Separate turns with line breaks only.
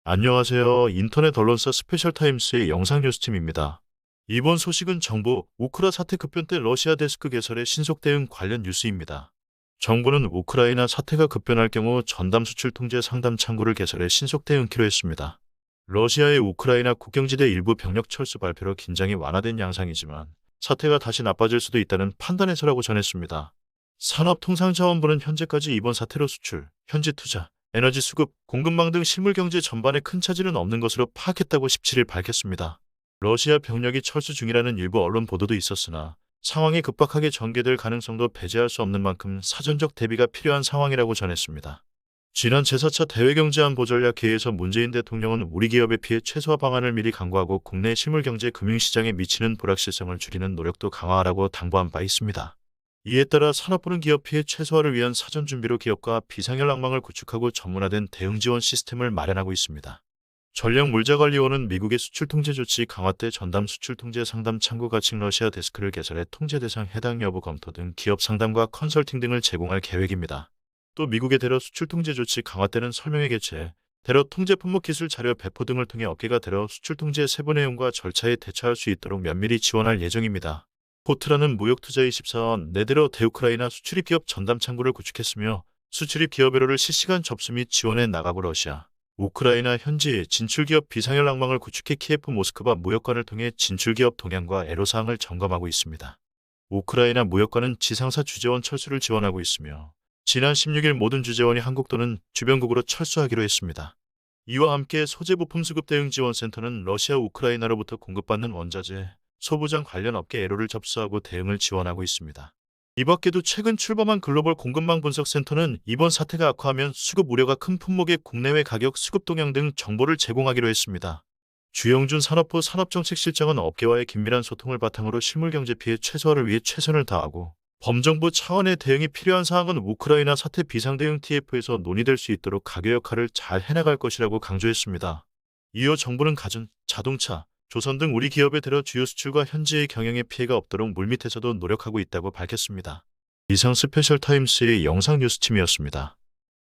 안녕하세요. 인터넷 언론사 스페셜타임스의 영상 뉴스팀입니다. 이번 소식은 정부 우크라 사태 급변 때 러시아 데스크 개설의 신속 대응 관련 뉴스입니다. 정부는 우크라이나 사태가 급변할 경우 전담 수출 통제 상담 창구를 개설해 신속 대응키로 했습니다. 러시아의 우크라이나 국경지대 일부 병력 철수 발표로 긴장이 완화된 양상이지만 사태가 다시 나빠질 수도 있다는 판단에서라고 전했습니다. 산업통상자원부는 현재까지 이번 사태로 수출, 현지 투자, 에너지 수급, 공급망 등 실물 경제 전반에 큰 차질은 없는 것으로 파악했다고 17일 밝혔습니다. 러시아 병력이 철수 중이라는 일부 언론 보도도 있었으나 상황이 급박하게 전개될 가능성도 배제할 수 없는 만큼 사전적 대비가 필요한 상황이라고 전했습니다. 지난 제4차 대외경제안보전략회의에서 문재인 대통령은 우리 기업의 피해 최소화 방안을 미리 강구하고 국내 실물경제 금융시장에 미치는 불확실성을 줄이는 노력도 강화하라고 당부한 바 있습니다. 이에 따라 산업부는 기업 피해 최소화를 위한 사전 준비로 기업과 비상혈락망을 구축하고 전문화된 대응 지원 시스템을 마련하고 있습니다. 전략물자관리원은 미국의 수출 통제 조치 강화 때 전담 수출 통제 상담 창구 가칭 러시아 데스크를 개설해 통제 대상 해당 여부 검토 등 기업 상담과 컨설팅 등을 제공할 계획입니다. 또 미국의 대러 수출 통제 조치 강화 때는 설명회 개최, 대러 통제 품목 기술 자료 배포 등을 통해 업계가 대러 수출 통제 세부 내용과 절차에 대처할 수 있도록 면밀히 지원할 예정입니다. 포트라는 무역투자24원 내대로 대우크라이나 수출입 기업 전담 창구를 구축했으며 수출입 기업 회로를 실시간 접수 및 지원해 나가고 러시아, 우크라이나 현지 진출기업 비상연락망을 구축해 키예프 모스크바 무역관을 통해 진출기업 동향과 애로사항을 점검하고 있습니다. 우크라이나 무역관은 지상사 주재원 철수를 지원하고 있으며 지난 16일 모든 주재원이 한국 또는 주변국으로 철수하기로 했습니다. 이와 함께 소재부품 수급 대응 지원센터는 러시아 우크라이나로부터 공급받는 원자재, 소부장 관련 업계 애로를 접수하고 대응을 지원하고 있습니다. 이 밖에도 최근 출범한 글로벌 공급망 분석센터는 이번 사태가 악화하면 수급 우려가 큰 품목의 국내외 가격 수급 동향 등 정보를 제공하기로 했습니다. 주영준 산업부 산업정책실장은 업계와의 긴밀한 소통을 바탕으로 실물경제 피해 최소화를 위해 최선을 다하고 범정부 차원의 대응이 필요한 사항은 우크라이나 사태 비상대응 TF에서 논의될 수 있도록 가교 역할을 잘 해나갈 것이라고 강조했습니다. 이어 정부는 가전, 자동차, 조선 등 우리 기업에 들어 주요 수출과 현지의 경영에 피해가 없도록 물밑에서도 노력하고 있다고 밝혔습니다. 이상 스페셜타임스의 영상 뉴스팀이었습니다.